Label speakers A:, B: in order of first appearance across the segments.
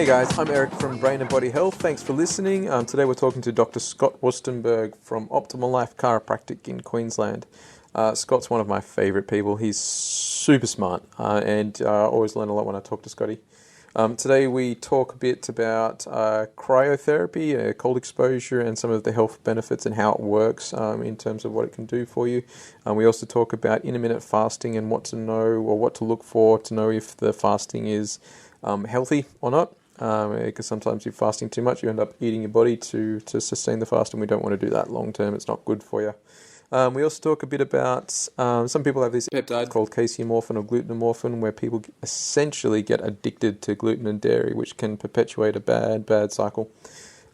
A: Hey guys, I'm Eric from Brain and Body Health. Thanks for listening. Today we're talking to Dr. Scott Wustenberg from Optimal Life Chiropractic in Queensland. Scott's one of my favourite people. He's super smart and I always learn a lot when I talk to Scotty. Today we talk a bit about cryotherapy, cold exposure, and some of the health benefits and how it works in terms of what it can do for you. We also talk about intermittent fasting and what to know or what to look for to know if the fasting is healthy or not. Because sometimes if you're fasting too much, you end up eating your body to sustain the fast, and we don't want to do that long term. It's not good for you. We also talk a bit about, some people have this peptide called caseomorphin or glutenomorphin, where people essentially get addicted to gluten and dairy, which can perpetuate a bad cycle.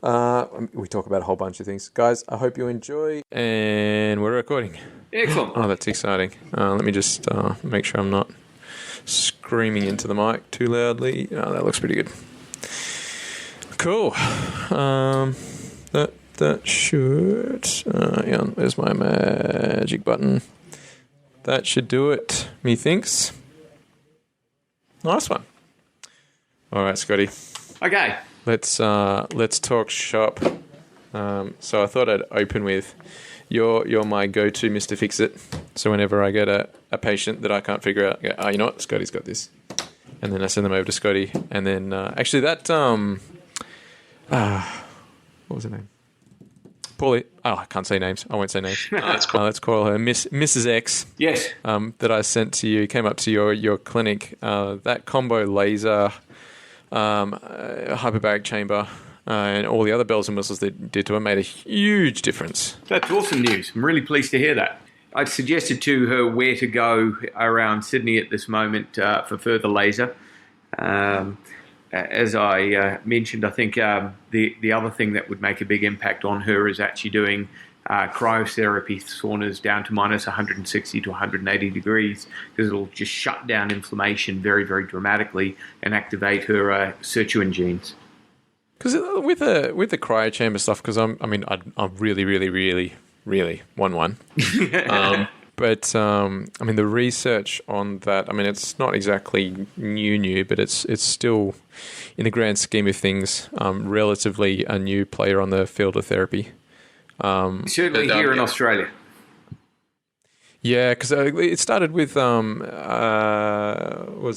A: We talk about a whole bunch of things. Guys, I hope you enjoy. And we're recording.
B: Excellent.
A: Oh, that's exciting. Let me just make sure I'm not screaming into the mic too loudly. Oh, that looks pretty good. Cool. That should... there's my magic button. That should do it, methinks. Nice one. All right, Scotty.
B: Okay.
A: Let's talk shop. So I thought I'd open with you're my go-to Mr. Fix-It. So whenever I get a patient that I can't figure out, I go, you know what, Scotty's got this. And then I send them over to Scotty. And then actually that... what was her name? Paulie. Oh, I can't say names. I won't say names.
B: That's cool.
A: Let's call her Mrs. X.
B: Yes.
A: That I sent to you, came up to your clinic. That combo laser, hyperbaric chamber, and all the other bells and whistles that did to her made a huge difference.
B: That's awesome news. I'm really pleased to hear that. I've suggested to her where to go around Sydney at this moment for further laser. As I mentioned, I think the other thing that would make a big impact on her is actually doing cryotherapy saunas down to minus 160 to 180 degrees, because it'll just shut down inflammation very, very dramatically and activate her sirtuin genes.
A: Because with the cryo chamber stuff, because I'm really one. But, the research on that, it's not exactly new, but it's still, in the grand scheme of things, relatively a new player on the field of therapy.
B: Certainly here in Australia.
A: Yeah, because it started with, was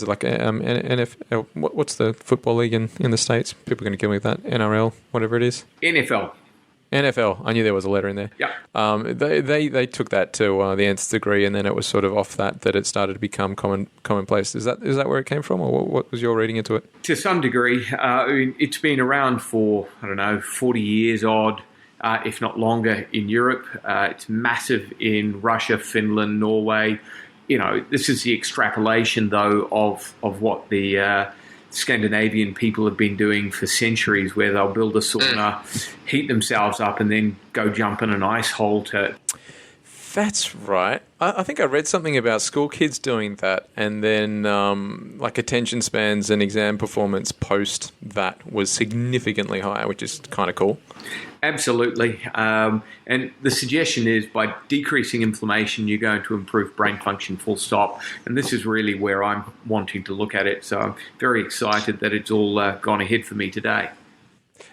A: it like NFL? What's the football league in the States? People are going to kill me with that. NRL, whatever it is. NFL. I knew there was a letter in there.
B: Yeah.
A: They took that to the nth degree, and then it was sort of off that it started to become commonplace. Is that where it came from, or what was your reading into it?
B: To some degree, it's been around for 40 years odd, if not longer, in Europe. It's massive in Russia, Finland, Norway. This is the extrapolation though of what the Scandinavian people have been doing for centuries, where they'll build a sauna, heat themselves up, and then go jump in an ice hole to...
A: That's right. I think I read something about school kids doing that, and then like attention spans and exam performance post that was significantly higher, which is kind of cool. Absolutely.
B: And the suggestion is by decreasing inflammation, you're going to improve brain function, full stop. And this is really where I'm wanting to look at it. So I'm very excited that it's all gone ahead for me today.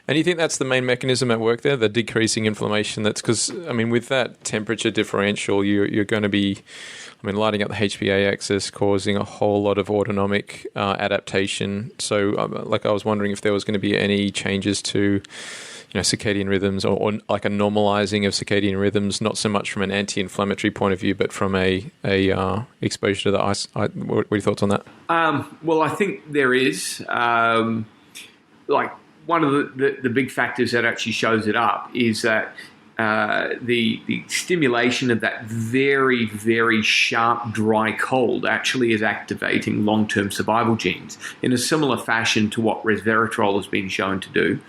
A: And you think that's the main mechanism at work there, the decreasing inflammation? That's because, with that temperature differential, you're going to be, lighting up the HPA axis, causing a whole lot of autonomic adaptation. So, I was wondering if there was going to be any changes to, circadian rhythms or like a normalizing of circadian rhythms, not so much from an anti-inflammatory point of view, but from a exposure to the ice. What are your thoughts on that?
B: Well, I think there is. One of the big factors that actually shows it up is that the stimulation of that very, very sharp, dry cold actually is activating long-term survival genes in a similar fashion to what resveratrol has been shown to do.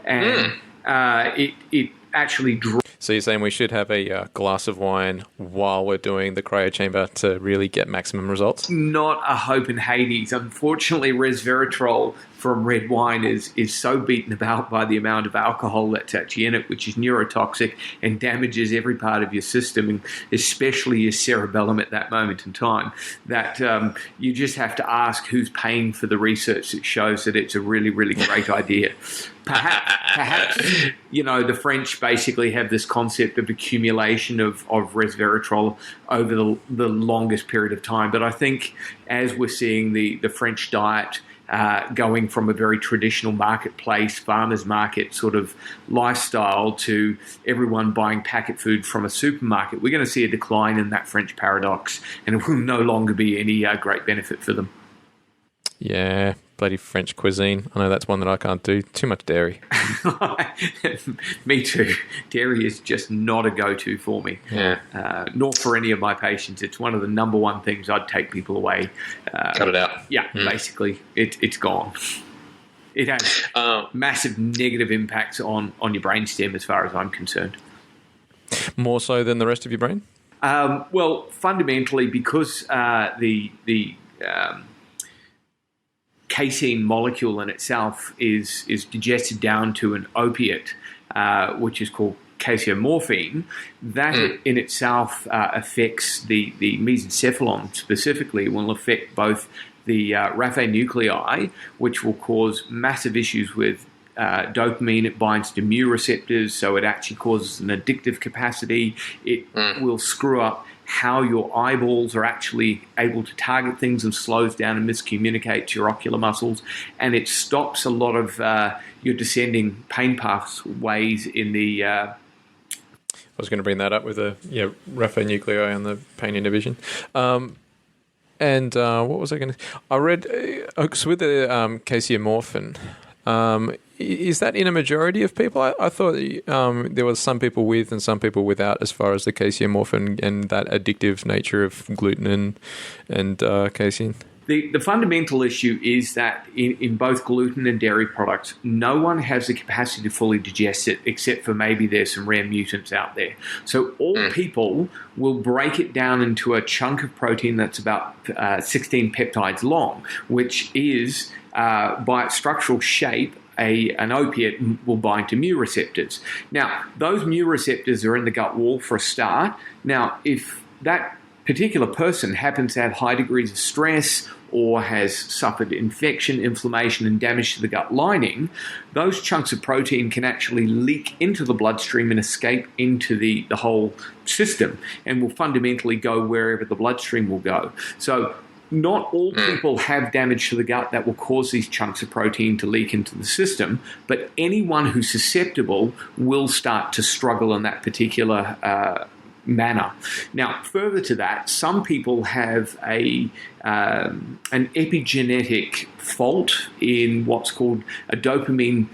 B: And it actually
A: So you're saying we should have a glass of wine while we're doing the cryo chamber to really get maximum results?
B: Not a hope in Hades. Unfortunately, resveratrol from red wine is so beaten about by the amount of alcohol that's actually in it, which is neurotoxic and damages every part of your system, and especially your cerebellum at that moment in time, that you just have to ask who's paying for the research that shows that it's a really, really great idea. Perhaps, the French basically have this concept of accumulation of resveratrol over the longest period of time. But I think as we're seeing the French diet going from a very traditional marketplace, farmers market sort of lifestyle to everyone buying packet food from a supermarket, we're going to see a decline in that French paradox, and it will no longer be any great benefit for them.
A: Yeah, bloody French cuisine. I know that's one that I can't do. Too much dairy.
B: Me too. Dairy is just not a go-to for me.
A: Yeah.
B: Nor for any of my patients. It's one of the number one things I'd take people away.
C: Cut it out.
B: Yeah, basically, it's gone. It has massive negative impacts on your brainstem as far as I'm concerned.
A: More so than the rest of your brain?
B: Well, fundamentally, because the casein molecule in itself is digested down to an opiate, which is called casomorphine. That in itself affects the mesencephalon specifically. It will affect both the raphe nuclei, which will cause massive issues with dopamine. It binds to mu receptors, so it actually causes an addictive capacity. It will screw up how your eyeballs are actually able to target things and slows down and miscommunicates your ocular muscles, and it stops a lot of your descending pain pathways in the...
A: I was going to bring that up with the raphe nuclei on the pain inhibition. And what was I going to... I read... so with the casomorphin... is that in a majority of people? I thought there was some people with and some people without as far as the casomorphin and that addictive nature of gluten and casein.
B: The fundamental issue is that in both gluten and dairy products, no one has the capacity to fully digest it, except for maybe there's some rare mutants out there. So all people will break it down into a chunk of protein that's about 16 peptides long, which is, by its structural shape, an opiate will bind to mu receptors. Now, those mu receptors are in the gut wall for a start. Now, if that particular person happens to have high degrees of stress or has suffered infection, inflammation, and damage to the gut lining, those chunks of protein can actually leak into the bloodstream and escape into the whole system and will fundamentally go wherever the bloodstream will go. So not all people have damage to the gut that will cause these chunks of protein to leak into the system, but anyone who's susceptible will start to struggle in that particular manner. Now, further to that, some people have an epigenetic fault in what's called a dopamine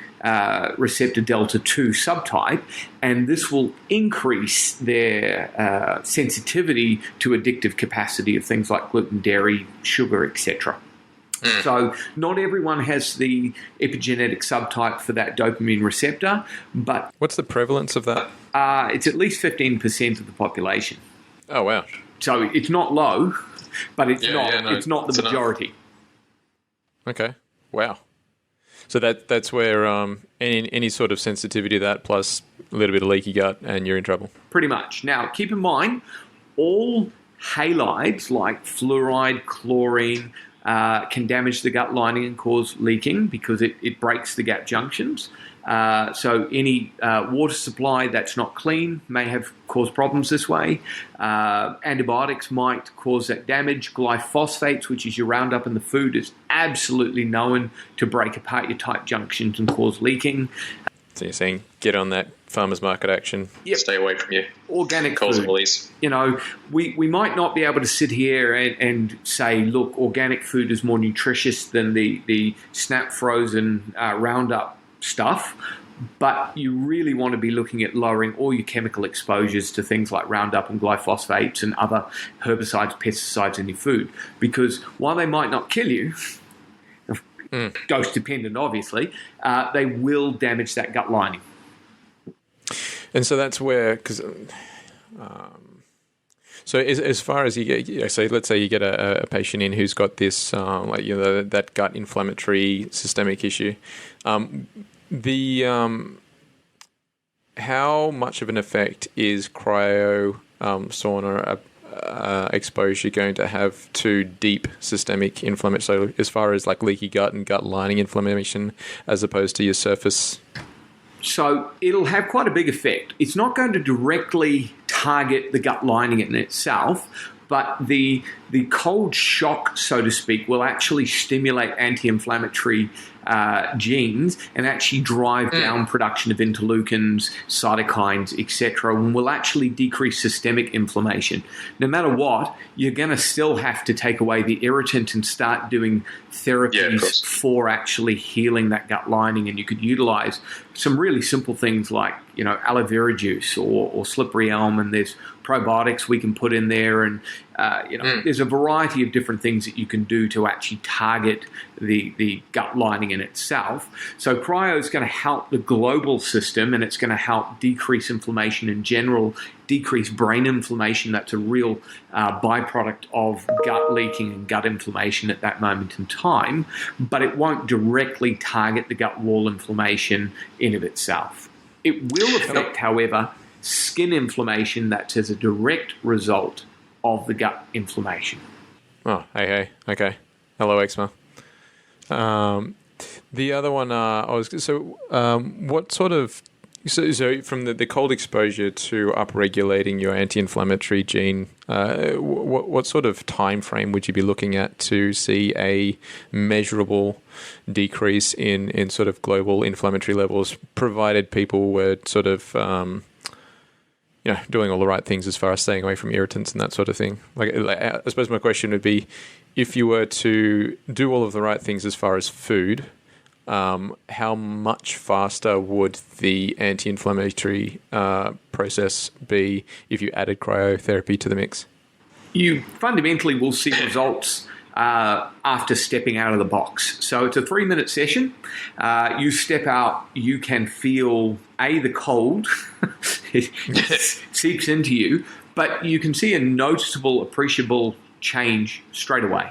B: receptor delta 2 subtype, and this will increase their sensitivity to addictive capacity of things like gluten, dairy, sugar, etc. So not everyone has the epigenetic subtype for that dopamine receptor, but...
A: What's the prevalence of that?
B: It's at least 15% of the population.
A: Oh, wow.
B: So it's not low, but it's it's not the majority.
A: Enough. Okay. Wow. So that's where any sort of sensitivity to that plus a little bit of leaky gut and you're in trouble.
B: Pretty much. Now, keep in mind, all halides like fluoride, chlorine, can damage the gut lining and cause leaking because it breaks the gut junctions. So any water supply that's not clean may have caused problems this way. Antibiotics might cause that damage. Glyphosates, which is your Roundup in the food, is absolutely known to break apart your tight junctions and cause leaking.
A: So you're saying get on that farmers market action.
C: Yep. Stay away from your
B: organic
C: Coles
B: food.
C: and Woolies.
B: We might not be able to sit here and say, look, organic food is more nutritious than the snap frozen Roundup stuff, but you really want to be looking at lowering all your chemical exposures to things like Roundup and glyphosates and other herbicides, pesticides in your food, because while they might not kill you, dose dependent obviously, they will damage that gut lining.
A: And so that's where, because so as far as you get, so let's say you get a patient in who's got this, that gut inflammatory systemic issue, how much of an effect is cryo sauna exposure going to have to deep systemic inflammation? So as far as like leaky gut and gut lining inflammation, as opposed to your surface.
B: So it'll have quite a big effect. It's not going to directly target the gut lining in itself, but the cold shock, so to speak, will actually stimulate anti-inflammatory genes and actually drive down production of interleukins, cytokines, etc., and will actually decrease systemic inflammation. No matter what, you're going to still have to take away the irritant and start doing therapies for actually healing that gut lining. And you could utilize some really simple things like, aloe vera juice or slippery elm, and there's probiotics we can put in there, and there's a variety of different things that you can do to actually target the gut lining in itself. So cryo is going to help the global system, and it's going to help decrease inflammation in general, decrease brain inflammation. That's a real byproduct of gut leaking and gut inflammation at that moment in time, but it won't directly target the gut wall inflammation in of itself. It will affect, however, skin inflammation that's as a direct result of the gut inflammation.
A: Oh, hey, okay. Hello, eczema. The other one, what sort of, so from the cold exposure to upregulating your anti-inflammatory gene, what sort of time frame would you be looking at to see a measurable decrease in sort of global inflammatory levels, provided people were sort of doing all the right things as far as staying away from irritants and that sort of thing? Like I suppose my question would be, if you were to do all of the right things as far as food, how much faster would the anti-inflammatory process be if you added cryotherapy to the mix?
B: You fundamentally will see results after stepping out of the box. So it's a 3-minute session. You step out, you can feel, the cold it seeps into you, but you can see a noticeable, appreciable change straight away.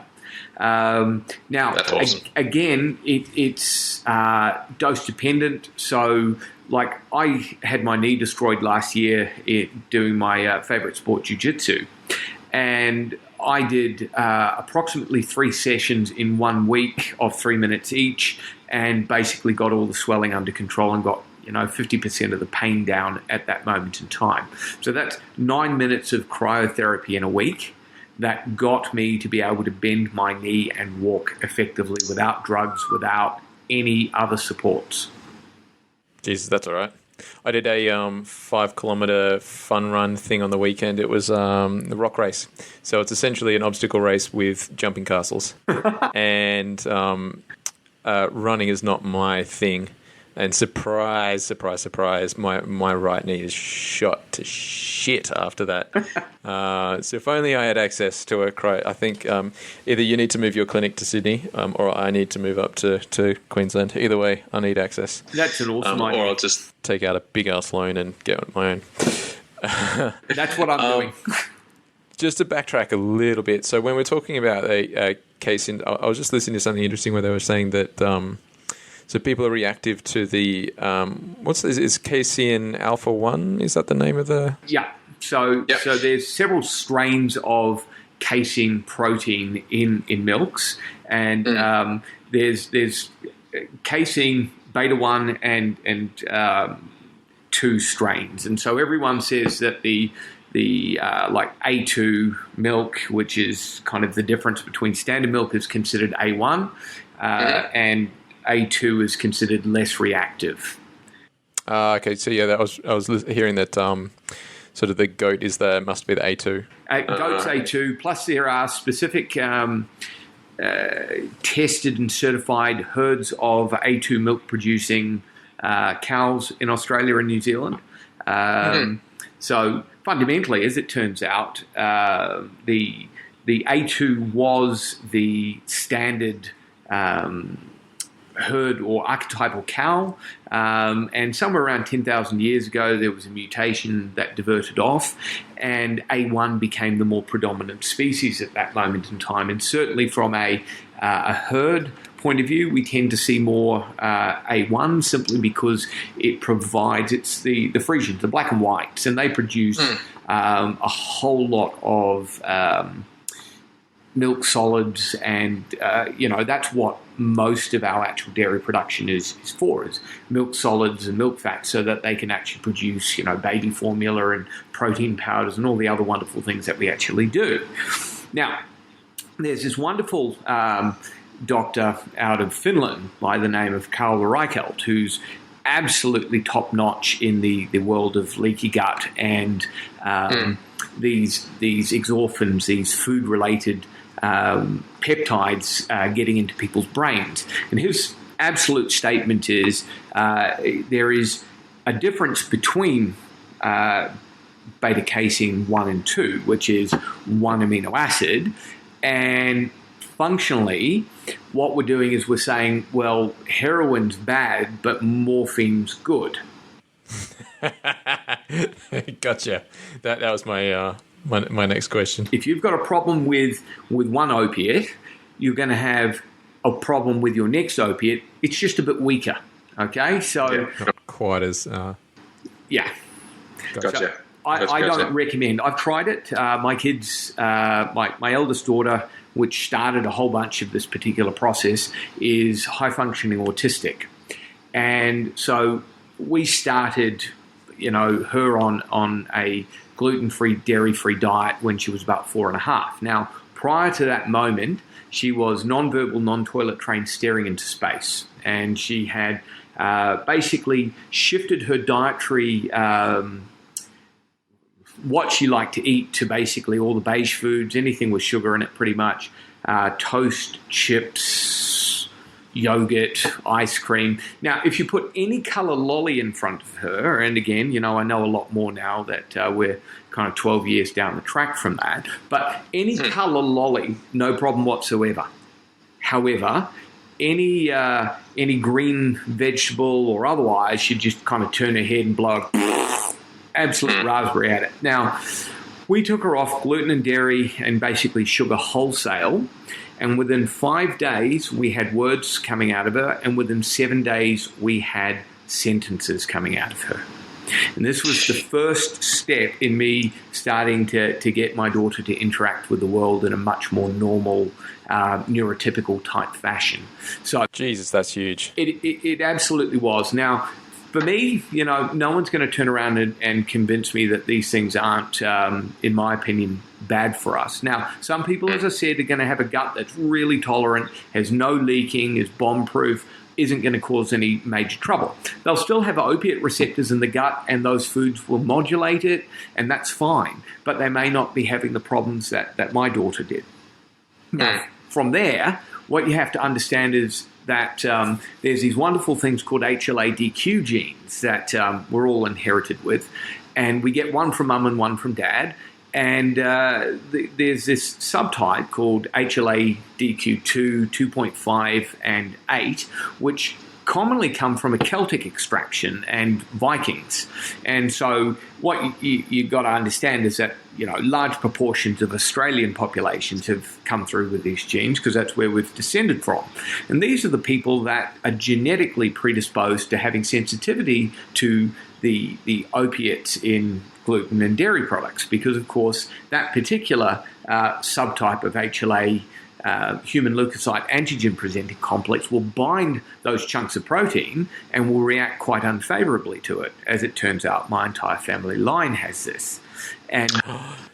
B: Now,
C: awesome.
B: Again, it's dose dependent. So, like, I had my knee destroyed last year doing my favorite sport, jiu-jitsu, and I did approximately 3 sessions in 1 week of 3 minutes each, and basically got all the swelling under control and got 50% of the pain down at that moment in time. So that's 9 minutes of cryotherapy in a week that got me to be able to bend my knee and walk effectively without drugs, without any other supports.
A: Jesus, that's all right. I did a 5-kilometer fun run thing on the weekend. It was the rock race. So it's essentially an obstacle race with jumping castles. And running is not my thing. And surprise, my right knee is shot to shit after that. So if only I had access to a cryo. I think either you need to move your clinic to Sydney or I need to move up to Queensland. Either way, I need access.
B: That's an awesome idea.
C: Or I'll just
A: take out a big-ass loan and get on my own.
B: That's what I'm doing.
A: Just to backtrack a little bit. So when we're talking about a case in... I was just listening to something interesting where they were saying that... so people are reactive to the is casein alpha 1? Is that the name of the?
B: Yeah. So there's several strains of casein protein in milks, and there's casein beta 1 and 2 strains, and so everyone says that the like A2 milk, which is kind of the difference between standard milk, is considered A1, and A2 is considered less reactive.
A: Okay, so yeah, I was hearing that sort of the goat must be the A2.
B: Goat's A2. Plus, there are specific tested and certified herds of A2 milk producing cows in Australia and New Zealand. So fundamentally, as it turns out, the A2 was the standard herd or archetypal cow, and somewhere around 10,000 years ago there was a mutation that diverted off, and A1 became the more predominant species at that moment in time. And certainly from a herd point of view, we tend to see more A1 simply because it provides, it's the Frisians, the black and whites, and they produce a whole lot of milk solids, and that's what most of our actual dairy production is for, is milk solids and milk fats, so that they can actually produce baby formula and protein powders and all the other wonderful things that we actually do. Now, there's this wonderful doctor out of Finland by the name of Karl Reichelt, who's absolutely top-notch in the world of leaky gut and these exorphins, these food-related peptides getting into people's brains. And his absolute statement is there is a difference between beta-casein 1 and 2, which is one amino acid, and functionally what we're doing is we're saying, well, heroin's bad, but morphine's good.
A: Gotcha. That was my next question.
B: If you've got a problem with one opiate, you're going to have a problem with your next opiate. It's just a bit weaker. Okay, so
A: not quite as
B: yeah.
C: Gotcha.
B: So I don't recommend. I've tried it. My kids, my eldest daughter, which started a whole bunch of this particular process, is high functioning autistic, and so we started, her on a gluten-free, dairy-free diet when she was about 4.5. Now, prior to that moment, she was non-verbal, non-toilet trained, staring into space, and she had basically shifted her dietary what she liked to eat to basically all the beige foods, anything with sugar in it pretty much, toast, chips, yogurt, ice cream. Now, if you put any color lolly in front of her, and again, I know a lot more now that we're kind of 12 years down the track from that, but any color lolly, no problem whatsoever. However, any green vegetable or otherwise, she'd just kind of turn her head and blow absolute raspberry at it. Now, we took her off gluten and dairy and basically sugar wholesale, and within 5 days we had words coming out of her, and within 7 days we had sentences coming out of her. And this was the first step in me starting to get my daughter to interact with the world in a much more normal, neurotypical type fashion. So,
A: Jesus, that's huge.
B: It absolutely was. Now, for me, no one's going to turn around and convince me that these things aren't, in my opinion, bad for us. Now, some people, as I said, are going to have a gut that's really tolerant, has no leaking, is bomb-proof, isn't going to cause any major trouble. They'll still have opiate receptors in the gut, and those foods will modulate it, and that's fine. But they may not be having the problems that my daughter did. Now, from there, what you have to understand is that there's these wonderful things called HLA-DQ genes that we're all inherited with, and we get one from mum and one from dad, and there's this subtype called HLA-DQ2, 2.5, and 8, which commonly come from a Celtic extraction and Vikings. And so what you got to understand is that large proportions of Australian populations have come through with these genes because that's where we've descended from. And these are the people that are genetically predisposed to having sensitivity to the opiates in gluten and dairy products, because of course that particular subtype of HLA human leukocyte antigen presenting complex will bind those chunks of protein and will react quite unfavorably to it. As it turns out, my entire family line has this. And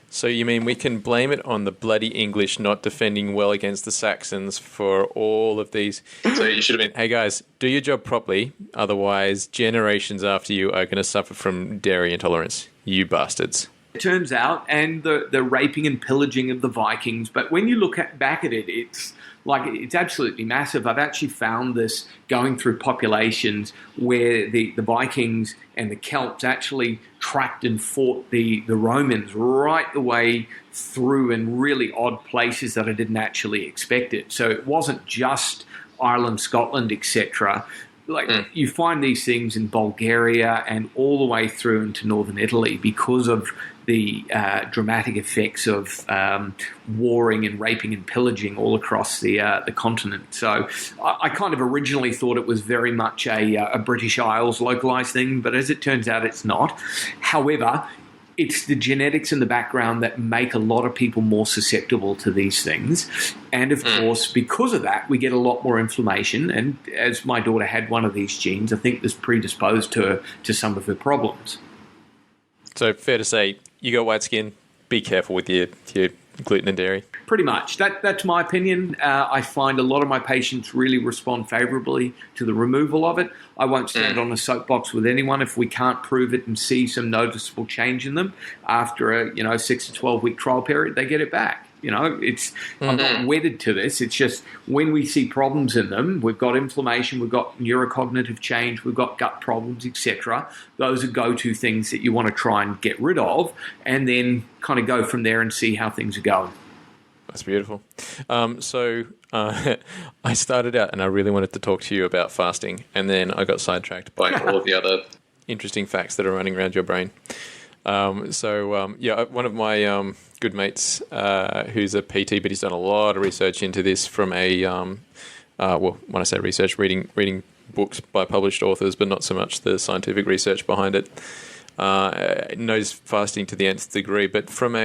A: so you mean we can blame it on the bloody English not defending well against the Saxons for all of these?
C: So you should have been...
A: Hey guys, do your job properly, otherwise generations after you are going to suffer from dairy intolerance. You bastards.
B: It turns out, and the raping and pillaging of the Vikings, but when you look back at it, it's absolutely massive. I've actually found this going through populations where the Vikings and the Celts actually tracked and fought the Romans right the way through in really odd places that I didn't actually expect it. So it wasn't just Ireland, Scotland, etc. You find these things in Bulgaria and all the way through into northern Italy because of the dramatic effects of warring and raping and pillaging all across the continent. So I kind of originally thought it was very much a British Isles localized thing, but as it turns out, it's not. However, it's the genetics in the background that make a lot of people more susceptible to these things. And of course, because of that, we get a lot more inflammation. And as my daughter had one of these genes, I think this predisposed her to some of her problems.
A: So fair to say, you got white skin, be careful with your gluten and dairy.
B: Pretty much. That's my opinion. I find a lot of my patients really respond favorably to the removal of it. I won't stand on a soapbox with anyone if we can't prove it and see some noticeable change in them. After a 6 to 12 week trial period, they get it back. I'm not wedded to this. It's just when we see problems in them, we've got inflammation, we've got neurocognitive change, we've got gut problems, etc. Those are go-to things that you want to try and get rid of, and then kind of go from there and see how things are going.
A: That's beautiful. So I started out and I really wanted to talk to you about fasting, and then I got sidetracked by all of the other interesting facts that are running around your brain. One of my good mates, who's a PT, but he's done a lot of research into this from when I say research, reading books by published authors, but not so much the scientific research behind it, knows fasting to the nth degree. But from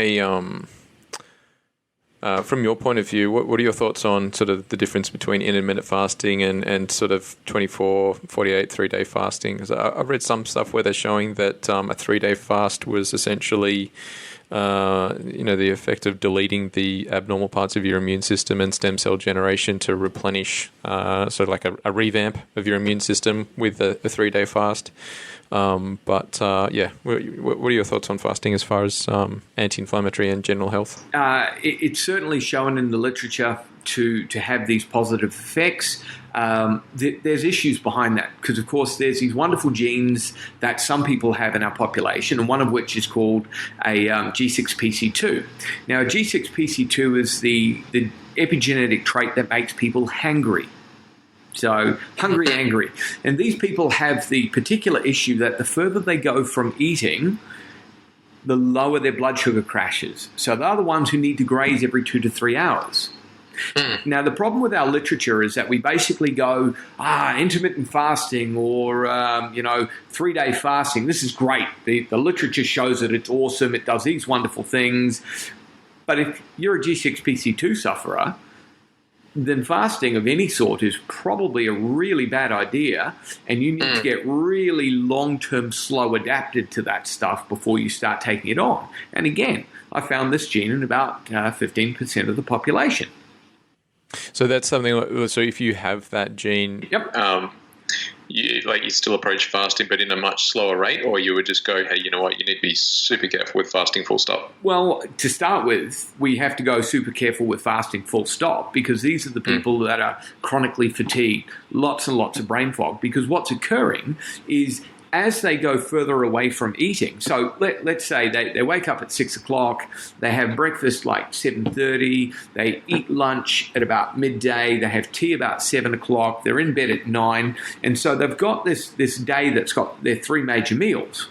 A: your point of view, what are your thoughts on sort of the difference between intermittent fasting and sort of 24, 48, 3-day fasting? Because I've read some stuff where they're showing that a 3-day fast was essentially, the effect of deleting the abnormal parts of your immune system and stem cell generation to replenish, sort of like a revamp of your immune system with a 3-day fast. What are your thoughts on fasting as far as anti-inflammatory and general health?
B: It's certainly shown in the literature to have these positive effects. There's issues behind that because, of course, there's these wonderful genes that some people have in our population, and one of which is called a G6PC2. Now, a G6PC2 is the epigenetic trait that makes people hangry. So, hungry, angry. And these people have the particular issue that the further they go from eating, the lower their blood sugar crashes. So, they're the ones who need to graze every 2 to 3 hours. Now, the problem with our literature is that we basically go, intermittent fasting or, 3-day fasting. This is great. The literature shows that it's awesome. It does these wonderful things. But if you're a G6PC2 sufferer, then fasting of any sort is probably a really bad idea, and you need to get really long-term slow adapted to that stuff before you start taking it on. And again, I found this gene in about 15% of the population.
A: So that's something. So if you have that gene,
B: yep.
C: You still approach fasting, but in a much slower rate, or you would just go, hey, you know what, you need to be super careful with fasting, full stop?
B: Well, to start with, we have to go super careful with fasting, full stop, because these are the people that are chronically fatigued, lots and lots of brain fog, because what's occurring is as they go further away from eating, so let's say they wake up at 6 o'clock, they have breakfast like 7:30, they eat lunch at about midday, they have tea about 7 o'clock, they're in bed at 9, and so they've got this day that's got their 3 major meals.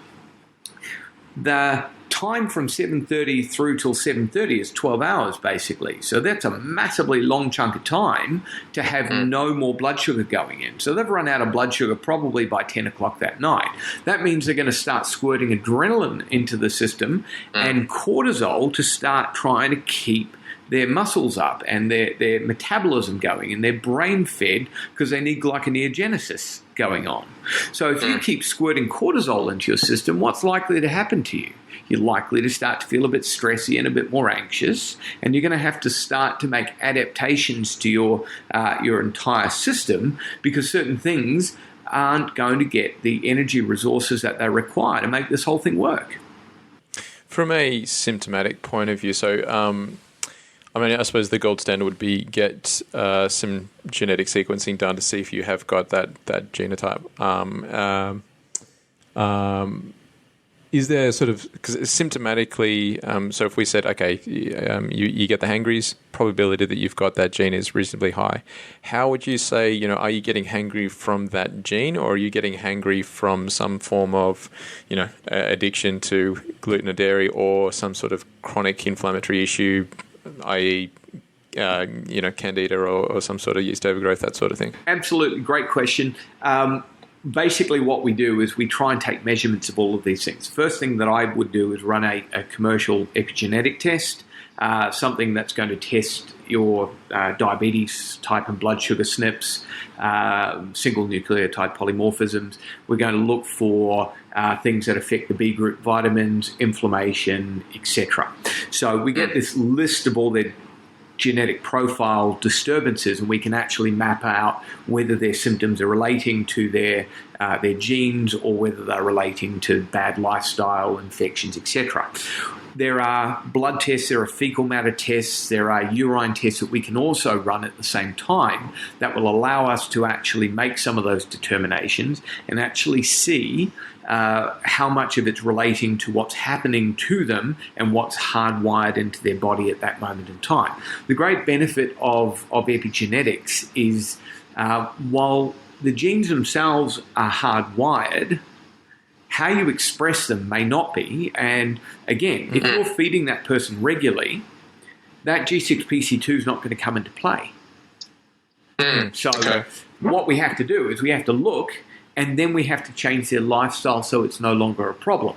B: The time from 7:30 through till 7:30 is 12 hours basically. So that's a massively long chunk of time to have no more blood sugar going in. So they've run out of blood sugar probably by 10 o'clock that night. That means they're going to start squirting adrenaline into the system and cortisol to start trying to keep their muscles up and their metabolism going and their brain fed because they need glyconeogenesis going on. So if you keep squirting cortisol into your system, what's likely to happen to you? You're likely to start to feel a bit stressy and a bit more anxious, and you're going to have to start to make adaptations to your entire system because certain things aren't going to get the energy resources that they require to make this whole thing work.
A: From a symptomatic point of view, so I suppose the gold standard would be get some genetic sequencing done to see if you have got that genotype. is there sort of, because symptomatically, so if we said, okay, you get the hangries, probability that you've got that gene is reasonably high. How would you say, are you getting hangry from that gene, or are you getting hangry from some form of, addiction to gluten or dairy, or some sort of chronic inflammatory issue, i.e., candida or some sort of yeast overgrowth, that sort of thing?
B: Absolutely. Great question. Basically, what we do is we try and take measurements of all of these things. First thing that I would do is run a commercial epigenetic test, something that's going to test your diabetes type and blood sugar SNPs, single nucleotide polymorphisms. We're going to look for things that affect the B group vitamins, inflammation, etc. So we get this list of all their genetic profile disturbances, and we can actually map out whether their symptoms are relating to their genes or whether they're relating to bad lifestyle, infections, etc. There are blood tests, there are fecal matter tests, there are urine tests that we can also run at the same time that will allow us to actually make some of those determinations and actually see how much of it's relating to what's happening to them and what's hardwired into their body at that moment in time. The great benefit of epigenetics is while the genes themselves are hardwired, how you express them may not be. And again, if you're feeding that person regularly, that G6PC2 is not going to come into play. So what we have to do is we have to look, and then we have to change their lifestyle so it's no longer a problem.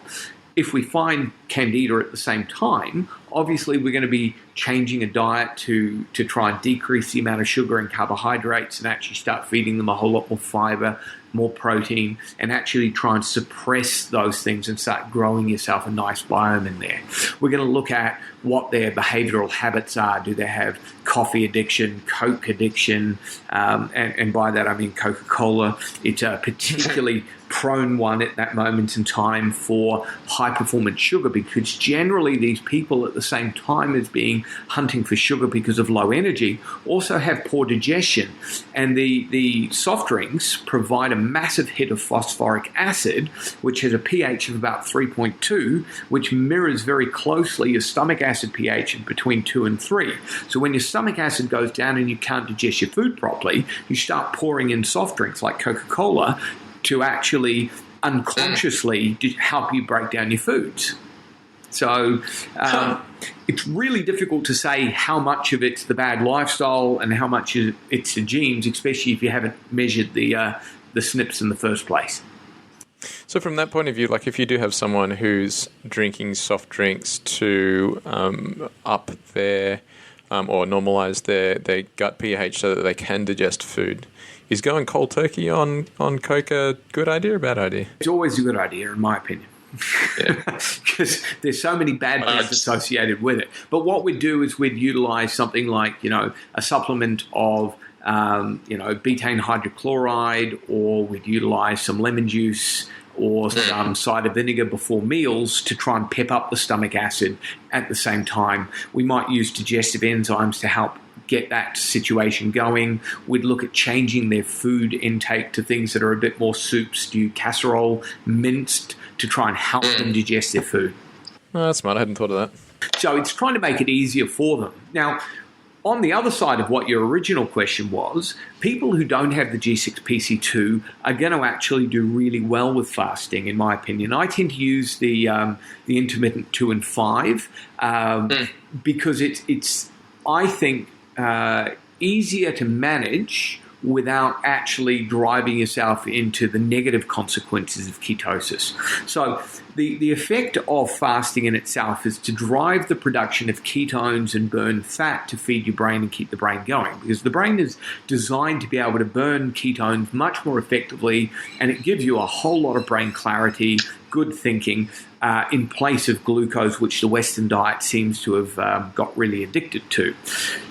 B: If we find candida at the same time, obviously we're going to be changing a diet to try and decrease the amount of sugar and carbohydrates and actually start feeding them a whole lot more fiber, more protein, and actually try and suppress those things and start growing yourself a nice biome in there. We're going to look at what their behavioral habits are. Do they have coffee addiction, Coke addiction? And by that I mean Coca-Cola. It's a particularly prone one at that moment in time for high performance sugar, because generally these people at the same time as being hunting for sugar because of low energy also have poor digestion, and the soft drinks provide a massive hit of phosphoric acid, which has a pH of about 3.2, which mirrors very closely your stomach acid pH of between 2 and 3. So when your stomach acid goes down and you can't digest your food properly, you start pouring in soft drinks like Coca-Cola to actually unconsciously help you break down your foods. So it's really difficult to say how much of it's the bad lifestyle and how much it's the genes, especially if you haven't measured the SNPs in the first place.
A: So from that point of view, like if you do have someone who's drinking soft drinks to up their or normalize their gut pH so that they can digest food, is going cold turkey on Coke a good idea or a bad idea?
B: It's always a good idea, in my opinion. Because there's so many bad things associated with it. But what we'd do is we'd utilize something like, a supplement of, betaine hydrochloride, or we'd utilize some lemon juice or some cider vinegar before meals to try and pep up the stomach acid at the same time. We might use digestive enzymes to help get that situation going. We'd look at changing their food intake to things that are a bit more soup, stew, casserole, minced, to try and help them digest their food.
A: Oh, that's smart. I hadn't thought of that.
B: So it's trying to make it easier for them. Now, on the other side of what your original question was, people who don't have the G6PC2 are going to actually do really well with fasting, in my opinion. I tend to use the intermittent 2 and 5 because it's I think, easier to manage without actually driving yourself into the negative consequences of ketosis. So the effect of fasting in itself is to drive the production of ketones and burn fat to feed your brain and keep the brain going, because the brain is designed to be able to burn ketones much more effectively, and it gives you a whole lot of brain clarity, good thinking, in place of glucose, which the Western diet seems to have got really addicted to.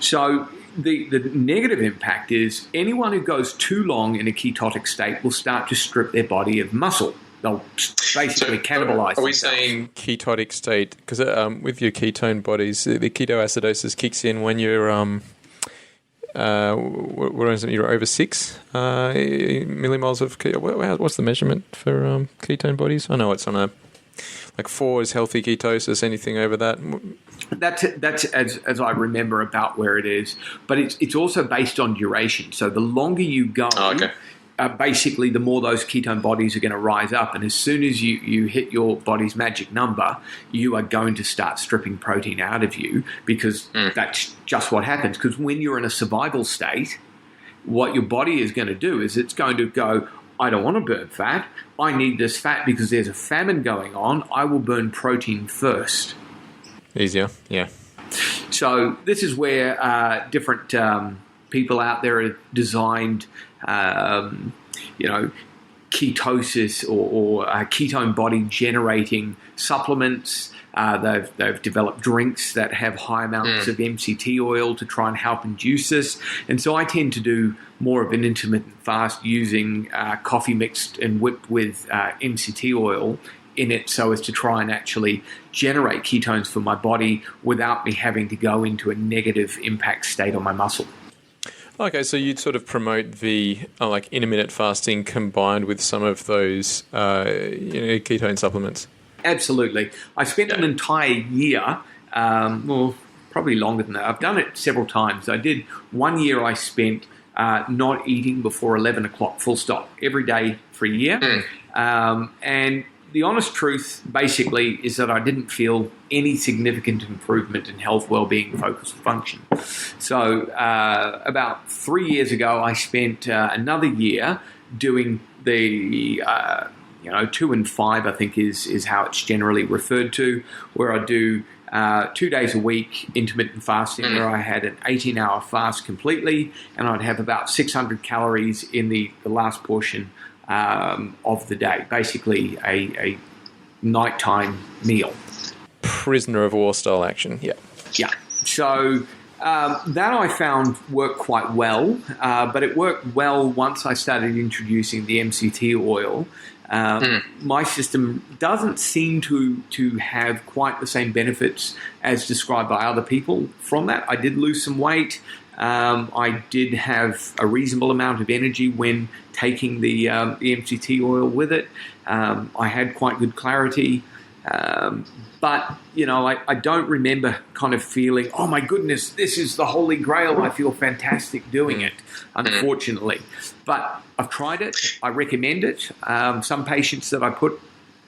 B: So the negative impact is anyone who goes too long in a ketotic state will start to strip their body of muscle. They'll basically cannibalize.
C: Are we saying
A: ketotic state? Because with your ketone bodies, the ketoacidosis kicks in when you're you're over 6 millimoles of keto. What's the measurement for ketone bodies? I know it's on a like 4 is healthy ketosis. Anything over that?
B: That's as I remember about where it is, but it's also based on duration. So the longer you go, basically the more those ketone bodies are going to rise up, and as soon as you hit your body's magic number, you are going to start stripping protein out of you, because that's just what happens. Because when you're in a survival state, what your body is going to do is it's going to go, I don't want to burn fat. I need this fat because there's a famine going on. I will burn protein first.
A: Easier, yeah.
B: So this is where different people out there have designed, ketosis or ketone body generating supplements. They've developed drinks that have high amounts of MCT oil to try and help induce this. And so I tend to do more of an intermittent fast using coffee mixed and whipped with MCT oil in it, so as to try and actually generate ketones for my body without me having to go into a negative impact state on my muscle.
A: Okay, so you'd sort of promote the like intermittent fasting combined with some of those ketone supplements. Absolutely.
B: I spent an entire year, probably longer than that. I've done it several times. I did 1 year I spent not eating before 11 o'clock, full stop, every day for a year. And the honest truth, basically, is that I didn't feel any significant improvement in health, well-being, focus, and function. So about 3 years ago, I spent another year doing the 2 and 5, I think is how it's generally referred to, where I do 2 days a week intermittent fasting, where I had an 18-hour fast completely, and I'd have about 600 calories in the last portion of the day, basically a nighttime meal.
A: Prisoner of war style action, yeah.
B: Yeah. So that I found worked quite well, but it worked well once I started introducing the MCT oil. My system doesn't seem to have quite the same benefits as described by other people from that. I did lose some weight. I did have a reasonable amount of energy when taking the MCT oil with it. I had quite good clarity. But, I don't remember kind of feeling, oh my goodness, this is the holy grail. I feel fantastic doing it, unfortunately. But I've tried it. I recommend it. Some patients that I put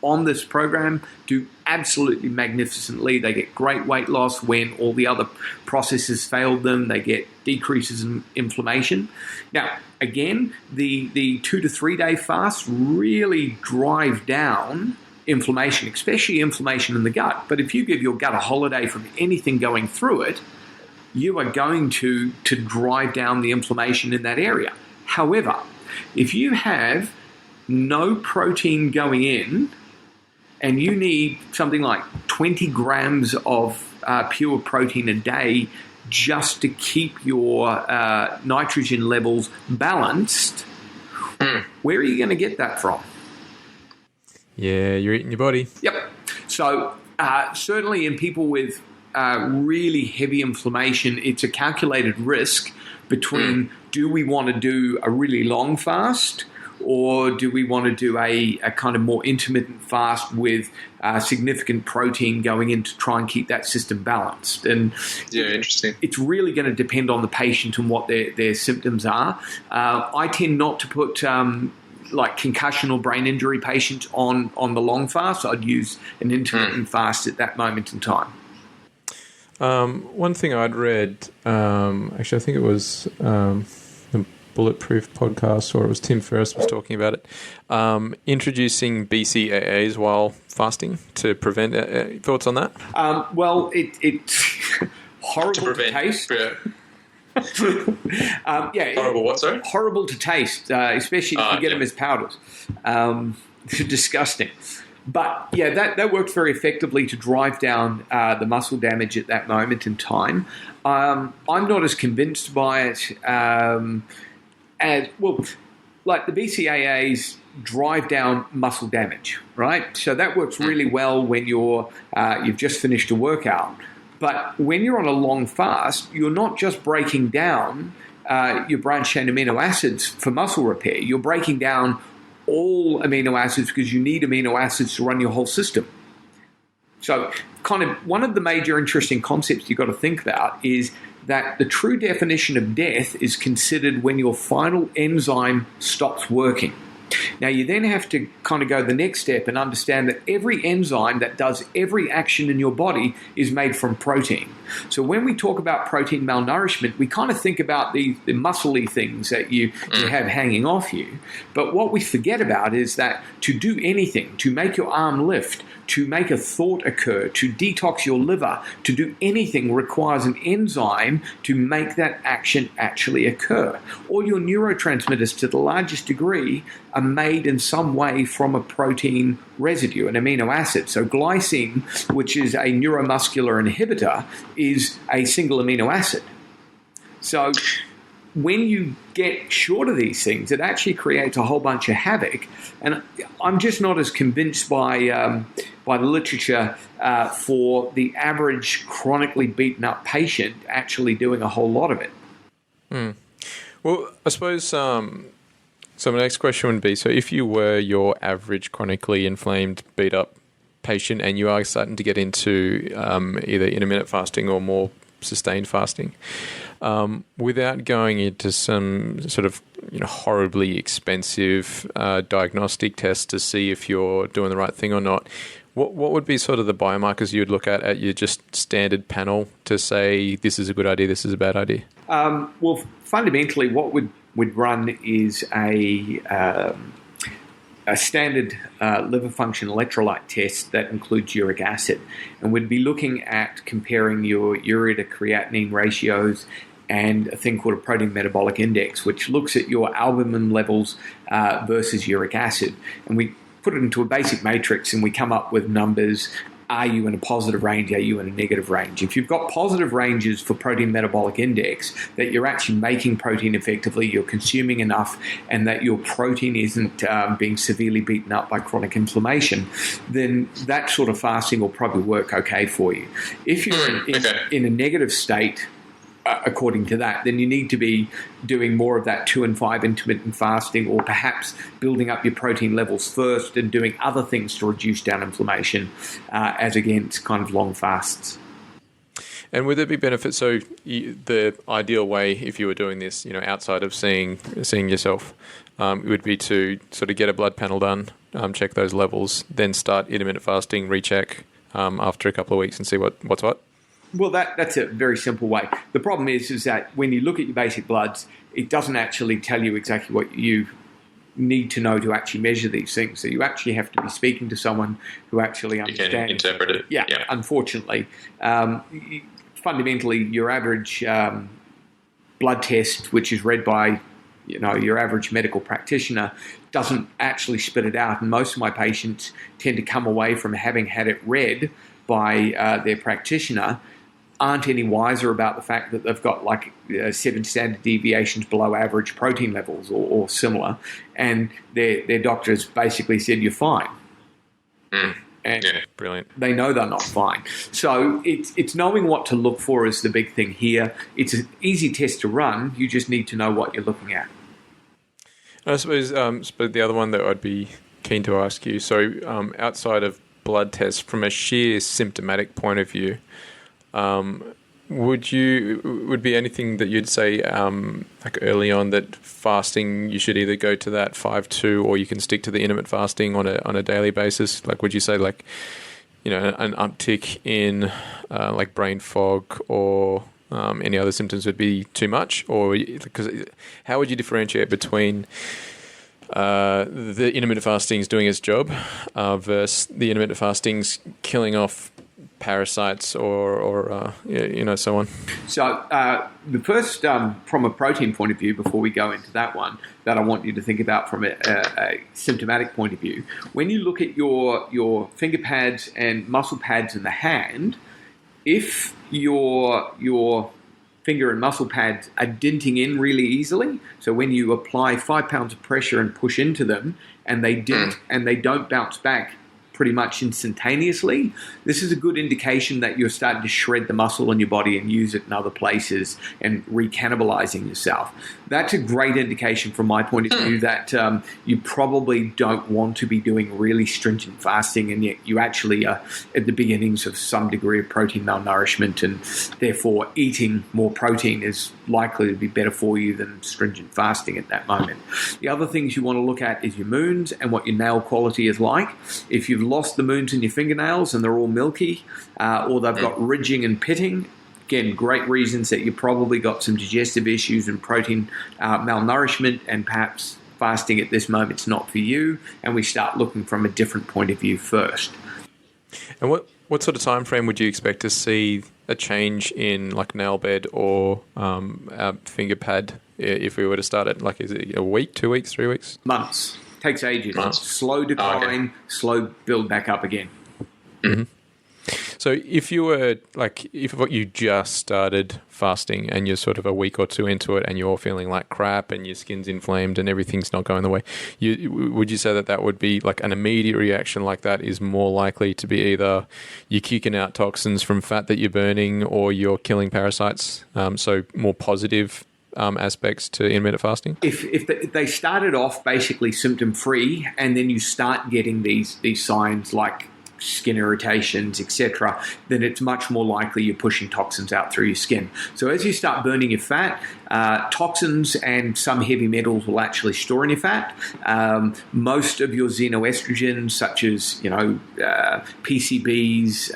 B: on this program do absolutely magnificently. They get great weight loss when all the other processes failed them. They get decreases in inflammation. Now, again, the 2 to 3 day fasts really drive down inflammation, especially inflammation in the gut. But if you give your gut a holiday from anything going through it, you are going to drive down the inflammation in that area. However, if you have no protein going in, and you need something like 20 grams of pure protein a day just to keep your nitrogen levels balanced, where are you going to get that from?
A: Yeah, you're eating your body.
B: Yep. So certainly in people with really heavy inflammation, it's a calculated risk between do we want to do a really long fast, or do we want to do a kind of more intermittent fast with significant protein going in to try and keep that system balanced? And
C: interesting.
B: It's really going to depend on the patient and what their symptoms are. I tend not to put like concussion or brain injury patients on the long fast. I'd use an intermittent fast at that moment in time.
A: One thing I'd read, actually I think it was the Bulletproof podcast, or it was Tim Ferriss was talking about it, introducing BCAAs while fasting to prevent. Thoughts on that?
B: Well, it's horrible to taste.
C: Horrible what, sorry?
B: Horrible to taste, especially if you get them as powders. Disgusting. But yeah, that worked very effectively to drive down the muscle damage at that moment in time. I'm not as convinced by it as well. Like the BCAAs drive down muscle damage, right? So that works really well when you've just finished a workout. But when you're on a long fast, you're not just breaking down your branched-chain amino acids for muscle repair. You're breaking down all amino acids because you need amino acids to run your whole system. So kind of one of the major interesting concepts you've got to think about is that the true definition of death is considered when your final enzyme stops working. Now, you then have to kind of go the next step and understand that every enzyme that does every action in your body is made from protein. So when we talk about protein malnourishment, we kind of think about the muscly things that you have hanging off you. But what we forget about is that to do anything, to make your arm lift, to make a thought occur, to detox your liver, to do anything requires an enzyme to make that action actually occur. All your neurotransmitters, to the largest degree, are made in some way from a protein residue, an amino acid. So glycine, which is a neuromuscular inhibitor, is a single amino acid. So when you get short of these things, it actually creates a whole bunch of havoc. And I'm just not as convinced by the literature for the average chronically beaten up patient actually doing a whole lot of it.
A: Well, I suppose so my next question would be, so if you were your average chronically inflamed, beat up patient and you are starting to get into either intermittent fasting or more sustained fasting, without going into some sort of horribly expensive diagnostic test to see if you're doing the right thing or not, what would be sort of the biomarkers you would look at your just standard panel to say this is a good idea, this is a bad idea?
B: Well, fundamentally, what we'd run is a standard liver function electrolyte test that includes uric acid. And we'd be looking at comparing your urea to creatinine ratios and a thing called a protein metabolic index, which looks at your albumin levels versus uric acid. And we put it into a basic matrix and we come up with numbers. Are you in a positive range? Are you in a negative range? If you've got positive ranges for protein metabolic index, that you're actually making protein effectively, you're consuming enough, and that your protein isn't being severely beaten up by chronic inflammation, then that sort of fasting will probably work okay for you. If you're in a negative state, according to that, then you need to be doing more of that 2 and 5 intermittent fasting, or perhaps building up your protein levels first and doing other things to reduce down inflammation as against kind of long fasts.
A: And would there be benefits? So the ideal way, if you were doing this, outside of seeing yourself, would be to sort of get a blood panel done, check those levels, then start intermittent fasting, recheck after a couple of weeks and see what's what?
B: Well, that's a very simple way. The problem is that when you look at your basic bloods, it doesn't actually tell you exactly what you need to know to actually measure these things. So you actually have to be speaking to someone who actually understands.
C: You can interpret it.
B: Yeah. Unfortunately. Fundamentally, your average blood test, which is read by your average medical practitioner, doesn't actually spit it out. And most of my patients tend to come away from having had it read by their practitioner aren't any wiser about the fact that they've got 7 standard deviations below average protein levels or similar, and their doctors basically said you're fine. And
A: brilliant.
B: They know they're not fine. So it's knowing what to look for is the big thing here. It's an easy test to run. You just need to know what you're looking at.
A: I suppose but the other one that I'd be keen to ask you, so outside of blood tests, from a sheer symptomatic point of view, would be anything that you'd say early on that fasting, you should either go to that 5-2 or you can stick to the intermittent fasting on a daily basis? Would you say an uptick in brain fog or any other symptoms would be too much? Or because how would you differentiate between the intermittent fasting is doing its job versus the intermittent fasting's killing off parasites or so on? So
B: the first, from a protein point of view, before we go into that one, that I want you to think about from a symptomatic point of view, when you look at your finger pads and muscle pads in the hand, if your finger and muscle pads are denting in really easily, so when you apply 5 pounds of pressure and push into them and they dent and they don't bounce back pretty much instantaneously, this is a good indication that you're starting to shred the muscle in your body and use it in other places and recannibalizing yourself. That's a great indication from my point of view that you probably don't want to be doing really stringent fasting, and yet you actually are at the beginnings of some degree of protein malnourishment, and therefore eating more protein is likely to be better for you than stringent fasting at that moment. The other things you want to look at is your moons and what your nail quality is like. If you've lost the moons in your fingernails and they're all milky, or they've got ridging and pitting, again, great reasons that you probably got some digestive issues and protein malnourishment, and perhaps fasting at this moment's not for you, and we start looking from a different point of view first.
A: And what sort of time frame would you expect to see a change in like nail bed or a finger pad if we were to start it? Like, is it a week, 2 weeks, 3 weeks?
B: Months. Takes ages.
C: Months.
B: Slow decline, slow build back up again.
A: Mm-hmm. So if you were if you just started fasting and you're sort of a week or two into it and you're feeling like crap and your skin's inflamed and everything's not going the way, would you say that would be like an immediate reaction like that is more likely to be either you're kicking out toxins from fat that you're burning or you're killing parasites? So more positive aspects to intermittent fasting?
B: If they started off basically symptom free, and then you start getting these signs like skin irritations, etc., then it's much more likely you're pushing toxins out through your skin. So as you start burning your fat, toxins and some heavy metals will actually store in your fat. Most of your xenoestrogens, such as PCBs,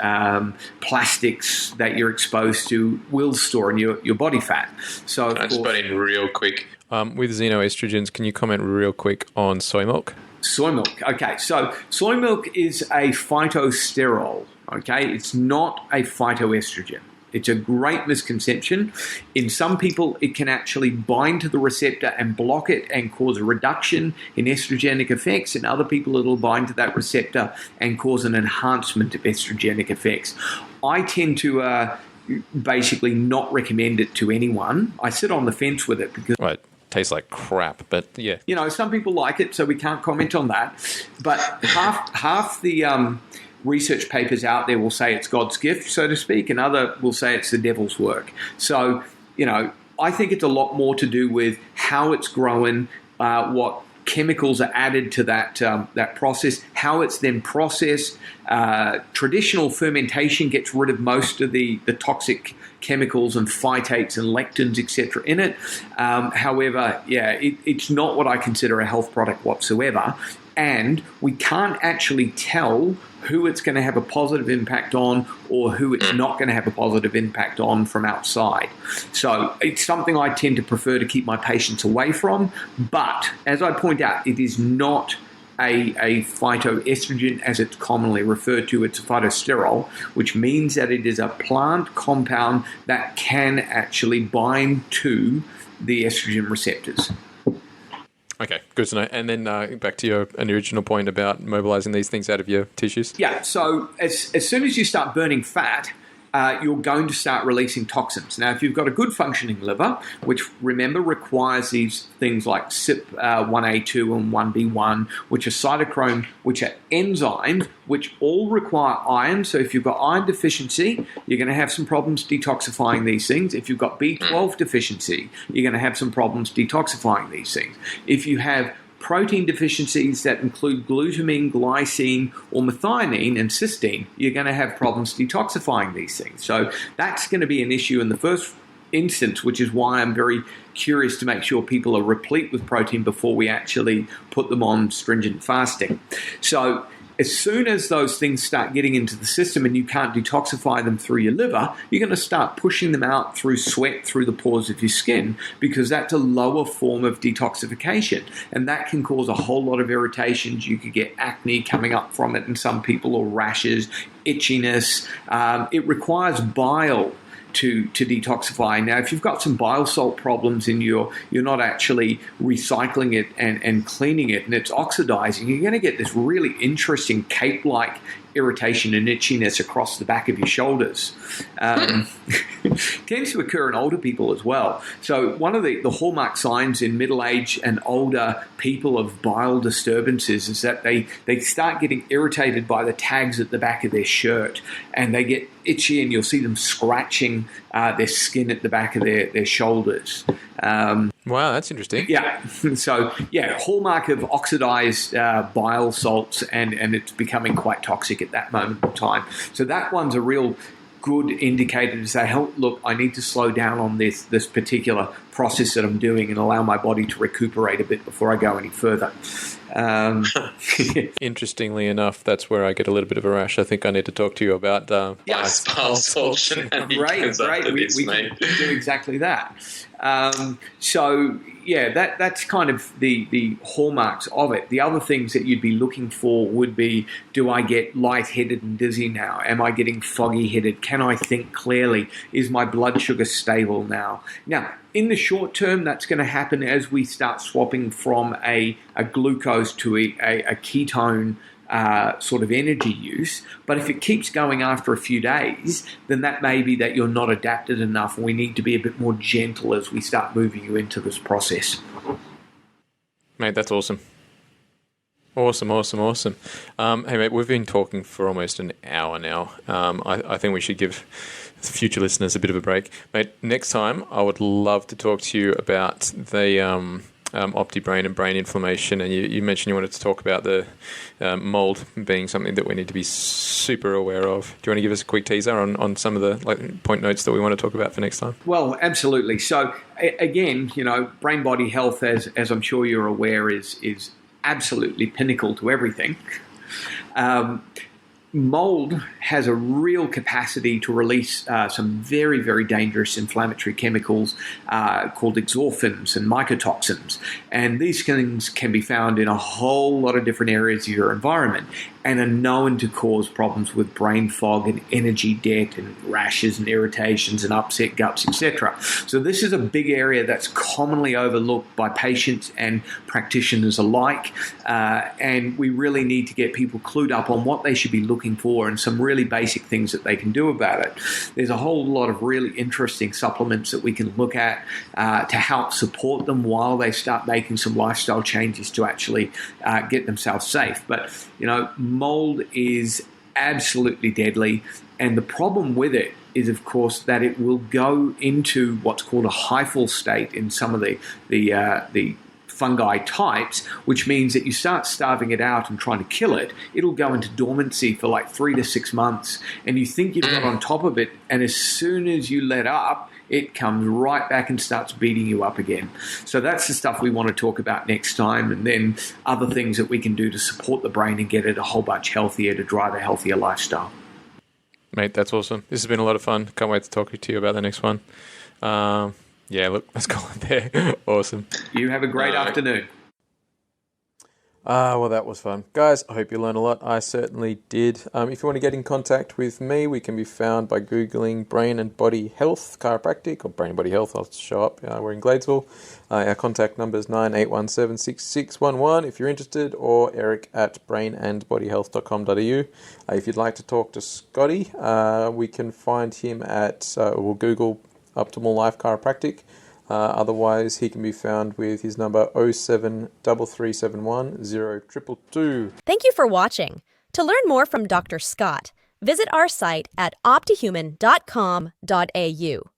B: plastics that you're exposed to, will store in your body fat. So
C: Can I just put in real quick?
A: With xenoestrogens, can you comment real quick on soy milk?
B: Soy milk. Okay, so soy milk is a phytosterol. Okay, it's not a phytoestrogen. It's a great misconception. In some people, it can actually bind to the receptor and block it and cause a reduction in estrogenic effects. In other people, it'll bind to that receptor and cause an enhancement of estrogenic effects. I tend to basically not recommend it to anyone. I sit on the fence with it because...
A: Right. Tastes like crap, but yeah.
B: Some people like it, so we can't comment on that. But half the research papers out there will say it's God's gift, so to speak, and other will say it's the devil's work. So, I think it's a lot more to do with how it's growing, what chemicals are added to that process, how it's then processed. Traditional fermentation gets rid of most of the toxic chemicals and phytates and lectins, etc. in it. However, it's not what I consider a health product whatsoever. And we can't actually tell who it's going to have a positive impact on or who it's not going to have a positive impact on from outside. So it's something I tend to prefer to keep my patients away from. But as I point out, it is not a phytoestrogen as it's commonly referred to. It's a phytosterol, which means that it is a plant compound that can actually bind to the estrogen receptors.
A: Okay, good to know. And then back to your original point about mobilizing these things out of your tissues.
B: Yeah, so as soon as you start burning fat, you're going to start releasing toxins. Now, if you've got a good functioning liver, which remember requires these things like CYP1A2 and 1B1, which are cytochrome, which are enzymes, which all require iron. So if you've got iron deficiency, you're going to have some problems detoxifying these things. If you've got B12 deficiency, you're going to have some problems detoxifying these things. If you have protein deficiencies that include glutamine, glycine, or methionine and cysteine, you're going to have problems detoxifying these things. So that's going to be an issue in the first instance, which is why I'm very curious to make sure people are replete with protein before we actually put them on stringent fasting. So as soon as those things start getting into the system and you can't detoxify them through your liver, you're going to start pushing them out through sweat, through the pores of your skin, because that's a lower form of detoxification. And that can cause a whole lot of irritations. You could get acne coming up from it in some people, or rashes, itchiness. It requires bile to detoxify. Now, if you've got some bile salt problems and you're not actually recycling it and cleaning it and it's oxidizing, you're going to get this really interesting cape-like irritation and itchiness across the back of your shoulders. Tends to occur in older people as well. So one of the hallmark signs in middle-aged and older people of bile disturbances is that they start getting irritated by the tags at the back of their shirt, and they get itchy, and you'll see them scratching their skin at the back of their shoulders.
A: Wow, that's interesting.
B: Yeah. So, hallmark of oxidized bile salts, and it's becoming quite toxic at that moment in time. So that one's a real good indicator to say, hey, look, I need to slow down on this particular process that I'm doing and allow my body to recuperate a bit before I go any further.
A: Interestingly enough, that's where I get a little bit of a rash. I think I need to talk to you about
C: bile salt shenanigans.
B: Great. We can do exactly that. That's kind of the hallmarks of it. The other things that you'd be looking for would be, do I get lightheaded and dizzy now? Am I getting foggy-headed? Can I think clearly? Is my blood sugar stable now? Now, in the short term, that's going to happen as we start swapping from a glucose to a ketone sort of energy use. But if it keeps going after a few days, then that may be that you're not adapted enough, and we need to be a bit more gentle as we start moving you into this process.
A: Mate, that's awesome. Awesome. Hey, mate, we've been talking for almost an hour now. I think we should give future listeners a bit of a break. Mate, next time I would love to talk to you about the OptiBrain and brain inflammation, and you mentioned you wanted to talk about the mold being something that we need to be super aware of. Do you want to give us a quick teaser on some of the point notes that we want to talk about for next time?
B: Well, absolutely. So again, brain body health, as I'm sure you're aware, is absolutely pinnacle to everything. Mold has a real capacity to release some very, very dangerous inflammatory chemicals called exorphins and mycotoxins. And these things can be found in a whole lot of different areas of your environment and are known to cause problems with brain fog and energy debt and rashes and irritations and upset guts, etc. So this is a big area that's commonly overlooked by patients and practitioners alike. And we really need to get people clued up on what they should be looking for and some really basic things that they can do about it. There's a whole lot of really interesting supplements that we can look at to help support them while they start making some lifestyle changes to actually get themselves safe. But, mold is absolutely deadly, and the problem with it is, of course, that it will go into what's called a hyphal state in some of the fungi types, which means that you start starving it out and trying to kill it. It'll go into dormancy for like 3 to 6 months, and you think you've got on top of it, and as soon as you let up, it comes right back and starts beating you up again. So that's the stuff we want to talk about next time, and then other things that we can do to support the brain and get it a whole bunch healthier to drive a healthier lifestyle.
A: Mate, that's awesome. This has been a lot of fun. Can't wait to talk to you about the next one. Look, let's go on there. Awesome.
B: You have a great afternoon.
A: Well, that was fun. Guys, I hope you learned a lot. I certainly did. If you want to get in contact with me, we can be found by Googling Brain and Body Health Chiropractic, or Brain and Body Health. I'll show up. We're in Gladesville. Our contact number is 98176611 if you're interested, or eric@brainandbodyhealth.com.au. If you'd like to talk to Scotty, we can find him at, we'll Google Optimal Life Chiropractic. Otherwise, he can be found with his number 073371 0222.
D: Thank you for watching. To learn more from Dr. Scott, visit our site at optihuman.com.au.